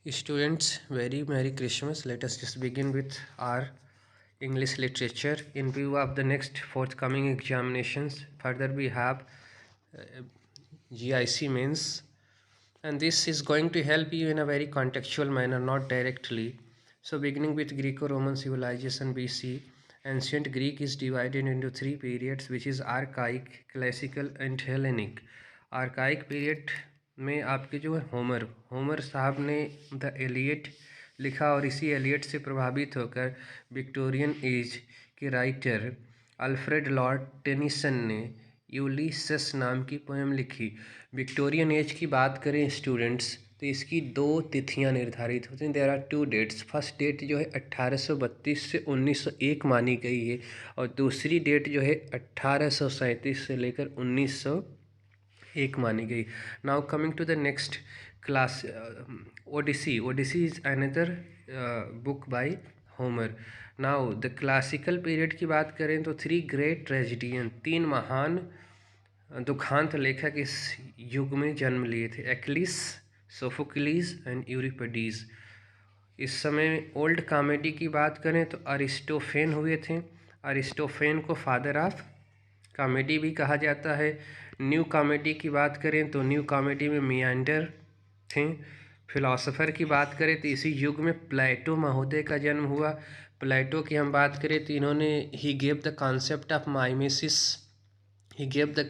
Students, very Merry Christmas. Let us just begin with our English literature in view of the next forthcoming examinations. Further, we have GIC mains, and this is going to help you in a very contextual manner, not directly. So, beginning with Greco-Roman civilization BC, ancient Greek is divided into three periods, which is archaic, classical, and Hellenic. Archaic period में आपके जो है Homer साहब ने the Elliott लिखा और इसी Elliott से प्रभावित होकर विक्टोरियन एज के राइटर अल्फ्रेड लॉर्ड टेनिसन ने यूलिसस नाम की पोएम लिखी। विक्टोरियन एज की बात करें स्टूडेंट्स तो इसकी दो तिथियां निर्धारित होती हैं। There are two dates. First date जो है 1832 से 1901 मानी गई है और दूसरी डेट जो है 1837 से लेकर 1901 मानी गई। Now coming to the next class, Odyssey is another book by Homer. Now the classical period की बात करें तो थ्री ग्रेट ट्रेजिडियन, तीन महान दुखांत लेखक इस युग में जन्म लिए थे, एक्लिस, सोफोक्लीज एंड यूरिपिडीज। इस समय ओल्ड कॉमेडी की बात करें तो अरिस्टोफेन हुए थे। अरिस्टोफेन को फादर ऑफ कॉमेडी भी कहा जाता है। न्यू कॉमेडी की बात करें तो न्यू कॉमेडी में मियांडर थे। फिलोसोफर की बात करें तो इसी युग में प्लेटो महोदय का जन्म हुआ। प्लेटो की हम बात करें तो इन्होंने he gave the concept of mimesis, he gave the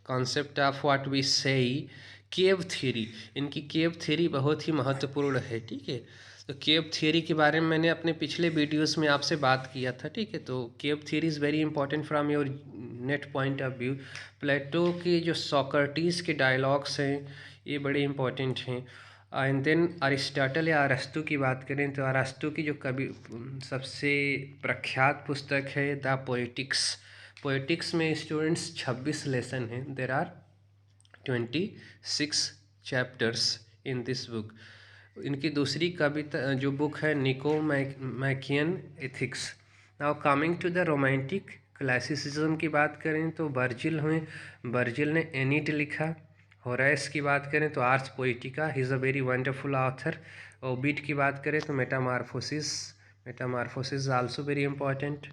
concept of what we say cave theory. इनकी केव थ्योरी बहुत ही महत्वपूर्ण है, ठीक है। तो केव थ्योरी के बारे में मैंने अपने पिछले वीडियोस में आपसे बात किया था, ठीक है। तो cave theory is very important from your net point of view. Plato के जो सोक्रेटिस के डायलॉग्स हैं ये बड़े इंपॉर्टेंट हैं। एंड देन अरिस्टोटल या अरस्तु की बात करें तो अरस्तु की जो कवि सबसे प्रख्यात पुस्तक है द पोएटिक्स। पोएटिक्स में स्टूडेंट्स 26 लेसन हैं। There are 26 chapters in this book. इनकी दूसरी कविता जो बुक है Nicomachean ethics. Now coming to the romantic classicism की बात करें तो वर्जिल हुए, वर्जिल ने एनीड लिखा। होरेस की बात करें तो Ars Poetica, he is a very wonderful author. Ovid की बात करें तो metamorphosis also very important.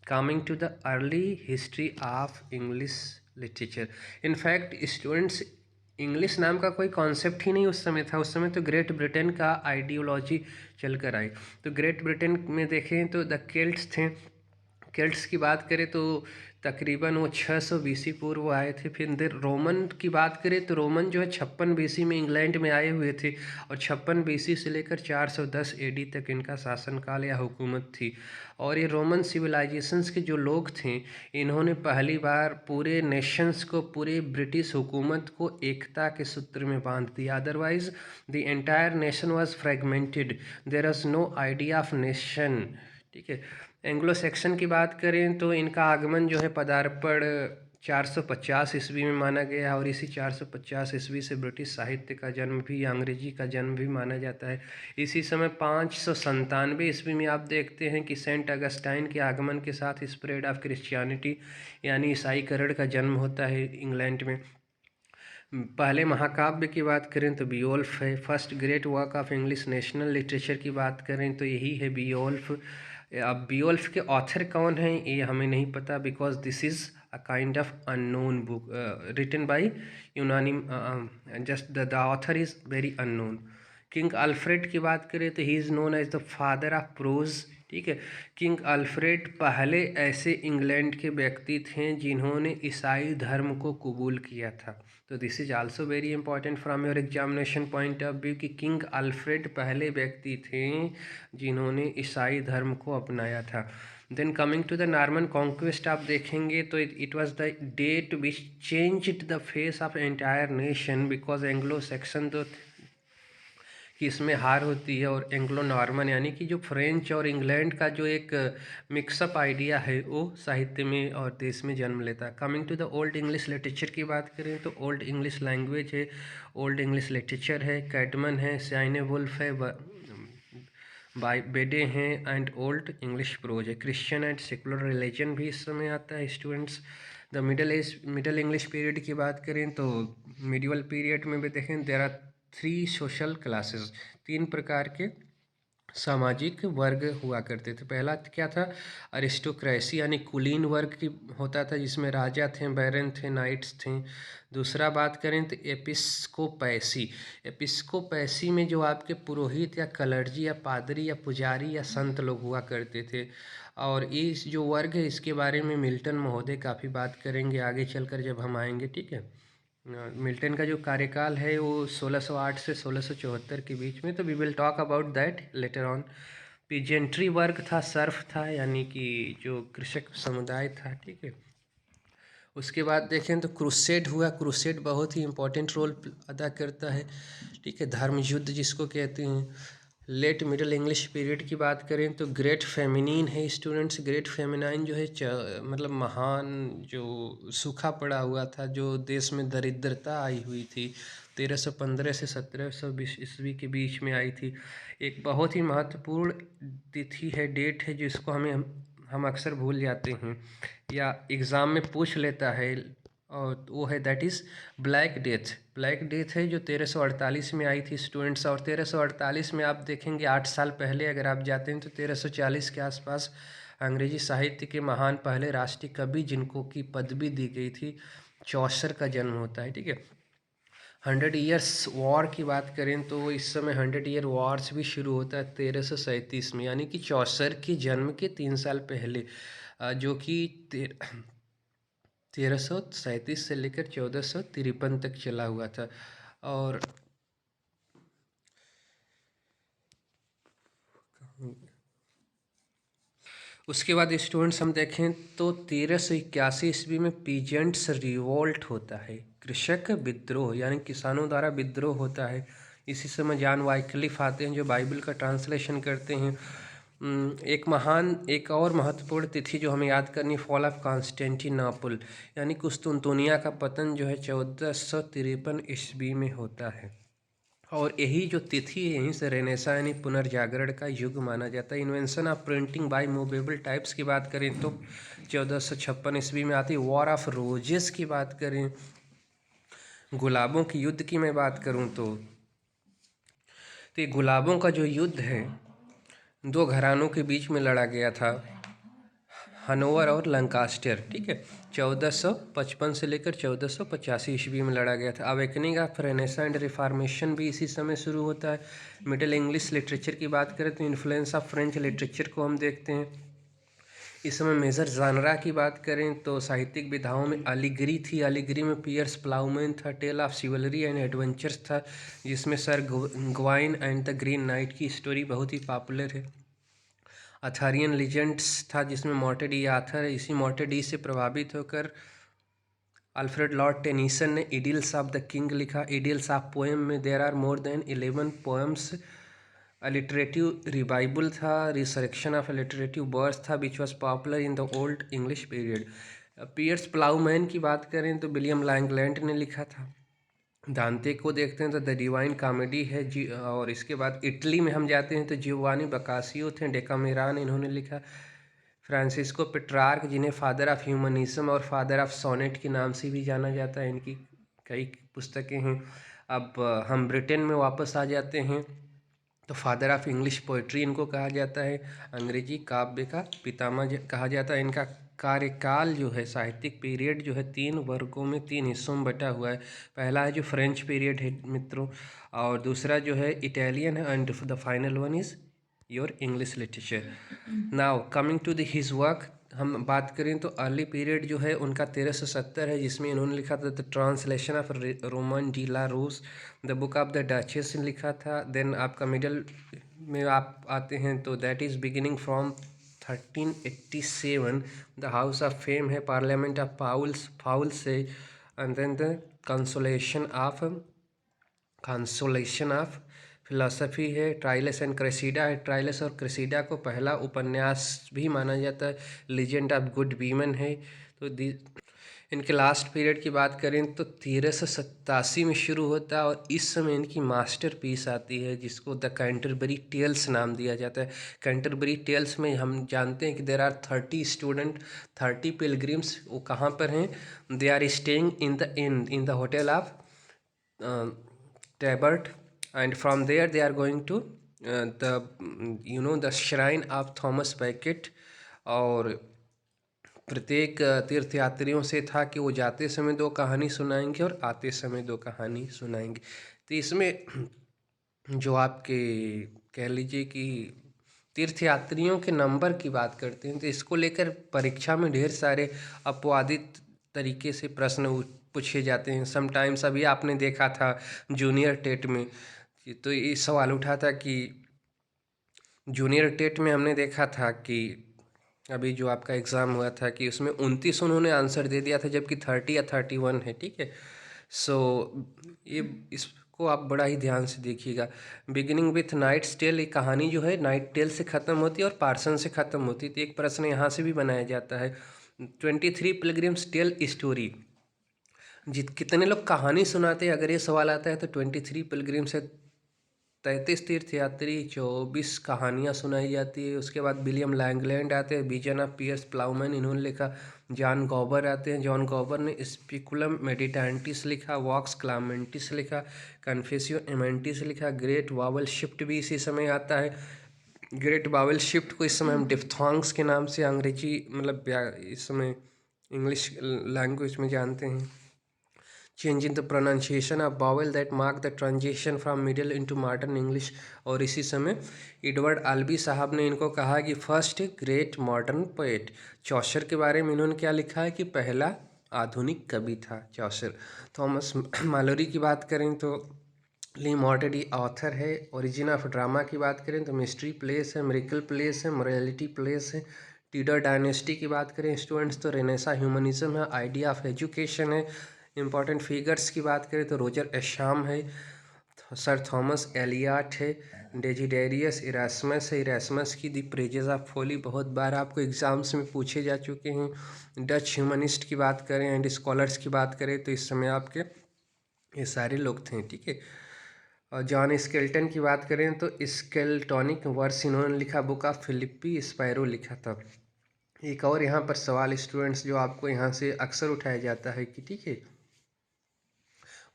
Coming to the early history of English literature. In fact students, English नाम का कोई कॉन्सेप्ट ही नहीं उस समय था। उस समय तो ग्रेट ब्रिटेन का आइडियोलॉजी चल कर आई। तो ग्रेट ब्रिटेन में देखें तो द केल्ट्स थे। केल्ट्स की बात करें तो तकरीबन वो 600 बीसी पूर्व आए थे। फिर रोमन की बात करें तो रोमन जो है 56 बीसी में इंग्लैंड में आए हुए थे और 56 बीसी से लेकर 410 एडी तक इनका शासनकाल या हुकूमत थी। और ये रोमन सिविलाइजेशंस के जो लोग थे इन्होंने पहली बार पूरे नेशंस को, पूरे ब्रिटिश हुकूमत को एकता के सूत्र में बांध दिया। Otherwise the entire nation was fragmented, there was no idea of nation, ठीक है। एंग्लो सेक्शन की बात करें तो इनका आगमन जो है पदार्पण 450 ईस्वी में माना गया और इसी 450 ईस्वी से ब्रिटिश साहित्य का जन्म भी, अंग्रेजी का जन्म भी माना जाता है। इसी समय 597 ईस्वी में आप देखते हैं कि सेंट अगस्टाइन के आगमन के साथ स्प्रेड ऑफ क्रिश्चियनिटी यानी ईसाईकरण का जन्म होता है इंग्लैंड में। पहले महाकाव्य की बात करें तो बियोल्फ है। First great work of English national literature की बात करें तो यही है बियोल्फ। अब बियोल्फ के ऑथर कौन हैं ये हमें नहीं पता, because this is a kind of unknown book written by यूनानी, just the author is very unknown. King Alfred की बात करें तो he is known as the father of prose, ठीक है। किंग अल्फ्रेड पहले ऐसे इंग्लैंड के व्यक्ति थे जिन्होंने ईसाई धर्म को कबूल किया था। तो this is also very important from your examination point of view कि किंग अल्फ्रेड पहले व्यक्ति थे जिन्होंने ईसाई धर्म को अपनाया था। Then coming to the Norman conquest आप देखेंगे तो it was the date which changed the face of entire nation, because Anglo Saxon तो कि इसमें हार होती है और एंग्लो नॉर्मन यानी कि जो फ्रेंच और इंग्लैंड का जो एक मिक्सअप आइडिया है वो साहित्य में और देश में जन्म लेता है। Coming to the old English literature की बात करें तो ओल्ड इंग्लिश लैंग्वेज है, ओल्ड इंग्लिश लिटरेचर है, कैडमन है, साइने वुल्फ है, बाय बेडे हैं एंड ओल्ड इंग्लिश प्रोज है। क्रिश्चियन एंड सेकुलर रिलीजन भी इस समय आता है students. The middle English period की बात करें तो मिडिवल पीरियड में भी देखें देयर आर 3 सोशल क्लासेस, 3 प्रकार के सामाजिक वर्ग हुआ करते थे। पहला क्या था, अरिस्टोक्रेसी यानी कुलीन वर्ग की होता था, जिसमें राजा थे, बैरन थे, नाइट्स थे। दूसरा बात करें तो एपिस्कोपैसी, एपिस्कोपैसी में जो आपके पुरोहित या कलर्जी या पादरी या पुजारी या संत लोग हुआ करते थे। और इस जो वर्ग है इसके बारे में मिल्टन महोदय काफ़ी बात करेंगे आगे चलकर जब हम आएंगे, ठीक है। मिल्टन का जो कार्यकाल है वो 1608 से 1674 के बीच में, तो we will talk about that later on. Peasantry वर्ग था, सर्फ था, यानी कि जो कृषक समुदाय था, ठीक है। उसके बाद देखें तो क्रूसेड हुआ, क्रूसेड बहुत ही इम्पोर्टेंट रोल अदा करता है, ठीक है, धर्म युद्ध जिसको कहते हैं। लेट मिडिल इंग्लिश पीरियड की बात करें तो ग्रेट फेमिनिन है स्टूडेंट्स, ग्रेट फेमिनाइन जो है मतलब महान, जो सूखा पड़ा हुआ था, जो देश में दरिद्रता आई हुई थी, 1315 से 1720 ईस्वी के बीच में आई थी। एक बहुत ही महत्वपूर्ण तिथि है, डेट है, जिसको हम अक्सर भूल जाते हैं या एग्ज़ाम में पूछ लेता है, और वो है that is black death. Black death है जो 1348 में आई थी स्टूडेंट्स, और 1348 में आप देखेंगे 8 साल पहले अगर आप जाते हैं तो 1340 के आसपास अंग्रेजी साहित्य के महान पहले राष्ट्रीय कवि जिनको की पदवी दी गई थी, चौसर का जन्म होता है, ठीक है। 100 ईयर्स वॉर की बात करें तो इस समय 100 ईयर वॉर्स भी शुरू होता है 1337 में, यानी कि चौसर के जन्म के 3 साल पहले, जो कि 1337 से लेकर 1453 तक चला हुआ था। और उसके बाद स्टूडेंट्स हम देखें तो 1381 ईस्वी में पीजेंट्स रिवोल्ट होता है, कृषक विद्रोह, यानी किसानों द्वारा विद्रोह होता है। इसी समय जॉन वाइक्लिफ आते हैं जो बाइबल का ट्रांसलेशन करते हैं। एक और महत्वपूर्ण तिथि जो हमें याद करनी, फॉल ऑफ कॉन्स्टेंटिनोपल, यानी कुस्तुनतुनिया का पतन जो है 1453 ईस्वी में होता है। और यही जो तिथि है यहीं से रेनेसा यानी पुनर्जागरण का युग माना जाता है। Invention of printing by movable types की बात करें तो 1456 ईस्वी में आती है। वॉर ऑफ रोजेस की बात करें, गुलाबों की युद्ध की मैं बात करूं तो ये गुलाबों का जो युद्ध है 2 घरानों के बीच में लड़ा गया था, हनोवर और लंकास्टर, ठीक है। 1455 से लेकर 1485 ईस्वी में लड़ा गया था। Awakening of renaissance and reformation भी इसी समय शुरू होता है। मिडिल इंग्लिश लिटरेचर की बात करें तो इन्फ्लुएंस ऑफ फ्रेंच लिटरेचर को हम देखते हैं। इस समय मेजर जानरा की बात करें तो साहित्यिक विधाओं में अलीगरी थी, अलीगरी में पियर्स प्लाउमैन था, tale of chivalry and adventures था, जिसमें sir Gawain and the green knight की स्टोरी बहुत ही पॉपुलर है। अथारियन लीजेंड्स था जिसमें मॉर्टेड ई आथर है, इसी मॉर्टेड ई से प्रभावित होकर अल्फ्रेड लॉर्ड टेनिसन ने इडिल्स ऑफ द किंग लिखा। इडिल्स ऑफ पोएम में there are more than 11 poems. Alliterative revival था, रिसरेक्शन ऑफ लिटरेटिव बर्थ था which was popular in the old English period. Piers Plowman की बात करें तो विलियम लैंगलैंड ने लिखा था। दांते को देखते हैं तो द डिवाइन कॉमेडी है जी, और इसके बाद इटली में हम जाते हैं तो जियोवानी बकासियो थे, डेकामेरान इन्होंने लिखा। फ्रांसिस्को पेट्रार्क जिन्हें फादर ऑफ ह्यूमनिज्म और फादर ऑफ सोनेट के नाम से भी जाना जाता है, इनकी कई पुस्तकें हैं। अब हम ब्रिटेन में वापस आ जाते हैं तो फादर ऑफ इंग्लिश पोइट्री इनको कहा जाता है, अंग्रेजी काव्य का पितामह कहा जाता है। इनका कार्यकाल जो है, साहित्यिक पीरियड जो है 3 वर्गों में 3 हिस्सों में बटा हुआ है। पहला है जो फ्रेंच पीरियड है मित्रों, और दूसरा जो है इटालियन है, and the final one is your English literature. Now coming to the his work, हम बात करें तो अर्ली पीरियड जो है उनका 1370 है, जिसमें इन्होंने लिखा था the translation of Roman de la Rose, the book of the duchess लिखा था। देन आपका मिडल में आप आते हैं तो that is beginning from 1387 the house of fame है, पार्लियामेंट ऑफ फाउल्स से, and then the consolation of philosophy है, ट्राइलस एंड क्रेसिडा है। ट्राइलस और क्रेसिडा को पहला उपन्यास भी माना जाता है। लीजेंड ऑफ गुड वीमेन है। तो इनके लास्ट पीरियड की बात करें तो 1387 में शुरू होता है, और इस समय इनकी मास्टरपीस आती है जिसको द कैंटरबरी टेल्स नाम दिया जाता है। कैंटरबरी टेल्स में हम जानते हैं कि देर आर 30 स्टूडेंट, 30 पिलग्रिम्स, वो कहाँ पर हैं, they are staying in the hotel of Tabard and from there they are going to the shrine of Thomas baked. और प्रत्येक तीर्थयात्रियों से था कि वो जाते समय दो कहानी सुनाएंगे और आते समय दो कहानी सुनाएंगे। तो इसमें जो आपके कह लीजिए कि तीर्थयात्रियों के नंबर की बात करते हैं, तो इसको लेकर परीक्षा में ढेर सारे अपवादित तरीके से प्रश्न पूछे जाते हैं। समटाइम्स अभी आपने देखा था जूनियर टेट में, तो ये सवाल उठा था कि जूनियर टेट में हमने देखा था कि अभी जो आपका एग्ज़ाम हुआ था कि उसमें 29 उन्होंने आंसर दे दिया था, जबकि 30 या 31 है, ठीक है। सो ये इसको आप बड़ा ही ध्यान से देखिएगा। बिगिनिंग विथ नाइट्स टेल, ये कहानी जो है नाइट टेल से ख़त्म होती है और पार्सन से ख़त्म होती है। तो एक प्रश्न यहाँ से भी बनाया जाता है। 23 पिलग्रिम्स टेल स्टोरी, कितने लोग कहानी सुनाते हैं, अगर ये सवाल आता है तो 23 पिलग्रिम से 33 तीर्थयात्री, 24 कहानियाँ सुनाई जाती है। उसके बाद विलियम लैंगलैंड आते हैं, विजन ऑफ पियर्स प्लाउमैन इन्होंने लिखा। जॉन गॉबर आते हैं, जॉन गॉबर ने स्पिकुलम मेडिटेंटिस लिखा, वॉक्स क्लामेंटिस लिखा, कन्फेसियो एमेंटिस लिखा। ग्रेट वावल शिफ्ट भी इसी समय आता है। ग्रेट वावल शिफ्ट को इस समय हम डिफ्थॉन्ग्स के नाम से अंग्रेजी मतलब इस समय इंग्लिश लैंग्वेज में जानते हैं। Change in the pronunciation of vowel that mark the transition from middle into modern English. और इसी समय एडवर्ड आल्बी साहब ने इनको कहा कि फर्स्ट ग्रेट मॉडर्न पोएट। चौसर के बारे में इन्होंने क्या लिखा है कि पहला आधुनिक कवि था चौसर। थॉमस मालोरी की बात करें तो ली मॉर्टेडी ऑथर है। ओरिजिन ऑफ ड्रामा की बात करें तो मिस्ट्री प्लेस है, मिरेकल प्लेस है, मोरालिटी प्लेस है। टीडर डायनेस्टी की बात करें स्टूडेंट्स तो रेनेसा ह्यूमनिज्म है, आइडिया ऑफ एजुकेशन है। इंपॉर्टेंट फिगर्स की बात करें तो रोजर एशाम है, सर थॉमस एलियट है, डेजिडेरियस इरास्मस है। इरास्मस की द प्रेजेस ऑफ फोली बहुत बार आपको एग्जाम्स में पूछे जा चुके हैं। डच ह्यूमनिस्ट की बात करें एंड स्कॉलर्स की बात करें तो इस समय आपके ये सारे लोग थे, ठीक है। और जॉन स्केल्टन की बात करें तो स्केल्टोनिक वर्स इन्होंने लिखा, बुक ऑफ फिलिपी स्पायरो लिखा था। एक और यहाँ पर सवाल स्टूडेंट्स जो आपको यहाँ से अक्सर उठाया जाता है कि ठीक है,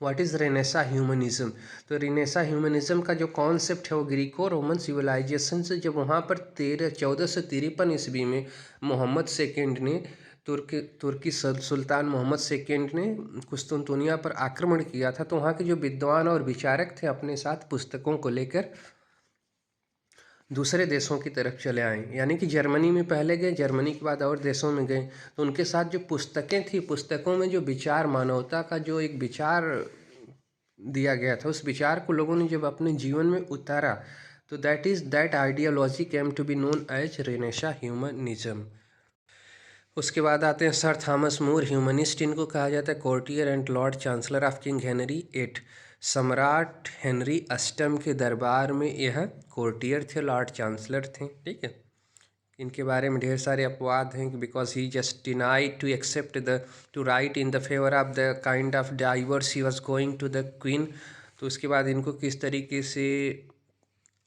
व्हाट इज़ रेनेसा ह्यूमनिज्म। तो रेनेसा ह्यूमनिज्म का जो कॉन्सेप्ट है वो ग्रीको रोमन सिविलाइजेशन से, जब वहाँ पर 1453 ईस्वी में मोहम्मद सेकेंड ने तुर्की सुल्तान मोहम्मद सेकेंड ने कुस्तुनतुनिया पर आक्रमण किया था, तो वहाँ के जो विद्वान और विचारक थे अपने साथ पुस्तकों को लेकर दूसरे देशों की तरफ चले आए। यानी कि जर्मनी में पहले गए, जर्मनी के बाद और देशों में गए, तो उनके साथ जो पुस्तकें थी, पुस्तकों में जो विचार, मानवता का जो एक विचार दिया गया था, उस विचार को लोगों ने जब अपने जीवन में उतारा तो that ideology came to be known as Renaissance humanism. उसके बाद आते हैं सर थॉमस मोर, ह्यूमनिस्ट इनको कहा जाता है, courtier and lord chancellor of king Henry eight. सम्राट हेनरी अष्टम के दरबार में यह कोर्टियर थे, लॉर्ड चांसलर थे, ठीक है। इनके बारे में ढेर सारे अपवाद हैं कि because he just denied to accept the to right in the favour of the kind of divorce he was going to the queen. तो उसके बाद इनको किस तरीके से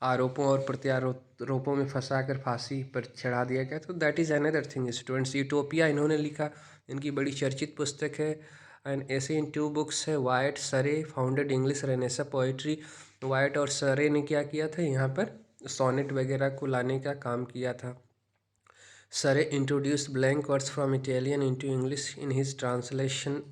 आरोपों और प्रत्यारोपों में फंसाकर फांसी पर चढ़ा दिया गया, तो that is another thing students. Utopia इन्होंने लिखा, इनकी बड़ी चर्चित पुस्तक है। एंड ऐसे इन 2 बुक्स है। वाइट सरे founded English Renaissance poetry. White और सरे ने क्या किया था, यहाँ पर सोनेट वगैरह को लाने का काम किया था। सरे introduce blank words from Italian into English in his translation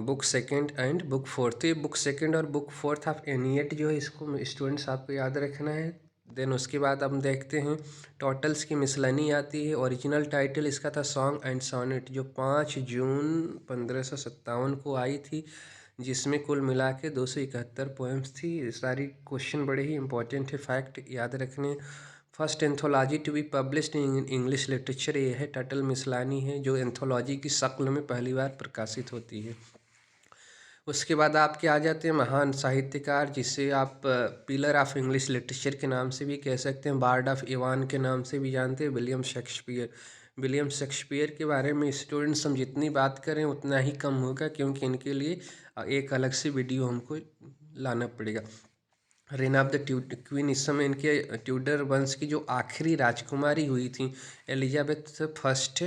book second and book fourth. तो ये बुक सेकंड और बुक फोर्थ ऑफ एनिएट जो है, इसको स्टूडेंट्स आपको याद रखना है। देन उसके बाद हम देखते हैं टोटल्स की मिसलानी आती है। ओरिजिनल टाइटल इसका था सॉन्ग एंड सोनेट, जो 5 जून 1557 को आई थी, जिसमें कुल मिला के 271 पोएम्स थी। सारी क्वेश्चन बड़े ही इंपॉर्टेंट है, फैक्ट याद रखने। First anthology to be published in English literature ये है, टटल मिसलानी है, जो एंथोलॉजी की शक्ल में पहली बार प्रकाशित होती है। उसके बाद आपके आ जाते हैं महान साहित्यकार, जिसे आप पिलर ऑफ इंग्लिश लिटरेचर के नाम से भी कह सकते हैं, बार्ड ऑफ इवान के नाम से भी जानते हैं, विलियम शेक्सपियर। विलियम शेक्सपियर के बारे में स्टूडेंट्स हम जितनी बात करें उतना ही कम होगा, क्योंकि इनके लिए एक अलग से वीडियो हमको लाना पड़ेगा। रेन ऑफ द क्वीन, इस समय इनके ट्यूडर वंश की जो आखिरी राजकुमारी हुई थी एलिजाबेथ फर्स्ट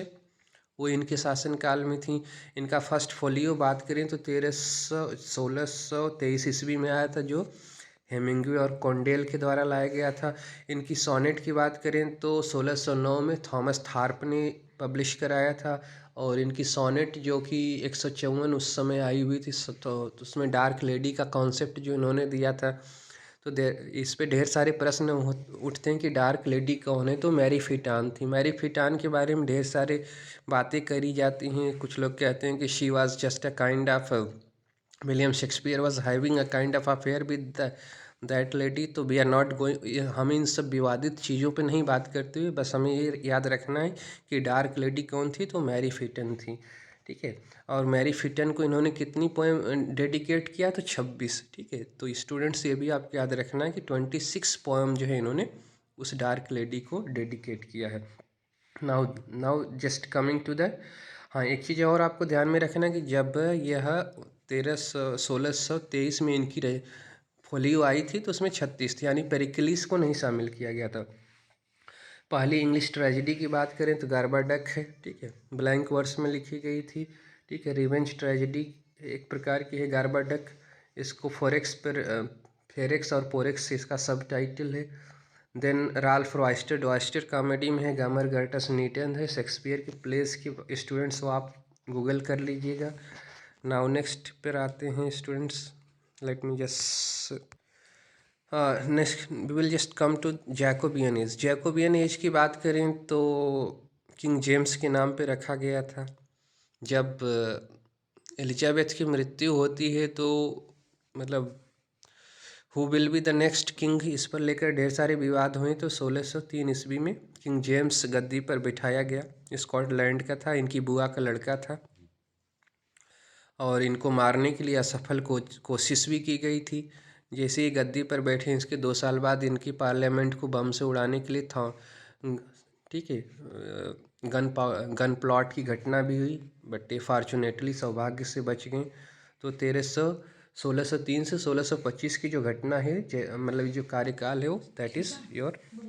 वो इनके शासनकाल में थी। इनका फर्स्ट फोलियो बात करें तो 1623 ईस्वी में आया था, जो हेमिंग्वे और कॉन्डेल के द्वारा लाया गया था। इनकी सोनेट की बात करें तो 1609 में थॉमस थार्प ने पब्लिश कराया था। और इनकी सोनेट जो कि 154 उस समय आई हुई थी, तो उसमें डार्क लेडी का कॉन्सेप्ट जो इन्होंने दिया था। तो इस पे ढेर सारे प्रश्न उठते हैं कि डार्क लेडी कौन है। तो मैरी फिटान थी। मैरी फिटान के बारे में ढेर सारे बातें करी जाती हैं। कुछ लोग कहते हैं कि she was just a kind of William Shakespeare was having a kind of affair with that lady. तो वी आर नॉट गोइंग, हम इन सब विवादित चीज़ों पे नहीं बात करते हुए बस हमें ये याद रखना है कि डार्क लेडी कौन थी। तो मैरी फिटन थी, ठीक है। और मैरी फिटन को इन्होंने कितनी पोएम डेडिकेट किया, तो 26, ठीक है। तो स्टूडेंट्स ये भी आपको याद रखना है कि 26 पोएम जो है इन्होंने उस डार्क लेडी को डेडिकेट किया है। Now now just coming to the, हाँ एक चीज़ और आपको ध्यान में रखना कि जब यह 1623 में इनकी फोलियो आई थी तो उसमें 36 थी, यानी पेरिकलिस को नहीं शामिल किया गया था। पहली इंग्लिश ट्रेजेडी की बात करें तो गार्बाडक है, ठीक है, ब्लैंक वर्स में लिखी गई थी, ठीक है। रिवेंज ट्रेजेडी एक प्रकार की है गार्बाडक। इसको फेरेक्स और पोरेक्स इसका सब टाइटल है। देन राल्फ रॉयस्टर कॉमेडी में है। गामर गर्टस नीटन है। शेक्सपियर की प्लेस की स्टूडेंट्स वो आप गूगल कर लीजिएगा। नाउ नेक्स्ट पर आते हैं students, let me just next we will just come to Jacobean age. Jacobean age की बात करें तो किंग जेम्स के नाम पे रखा गया था। जब एलिजाबेथ की मृत्यु होती है तो मतलब who will be the next king, इस पर लेकर ढेर सारे विवाद हुए। तो 1603 ईस्वी में किंग जेम्स गद्दी पर बिठाया गया। स्कॉटलैंड का था, इनकी बुआ का लड़का था और इनको मारने के लिए असफल कोशिश भी की गई थी। जैसे ही गद्दी पर बैठे इसके 2 साल बाद इनकी पार्लियामेंट को बम से उड़ाने के लिए था, ठीक है, गन प्लॉट की घटना भी हुई, बट ये फॉर्चुनेटली सौभाग्य से बच गए। तो 1603 से 1625 की जो घटना है, मतलब जो कार्यकाल है वो दैट इज़ योर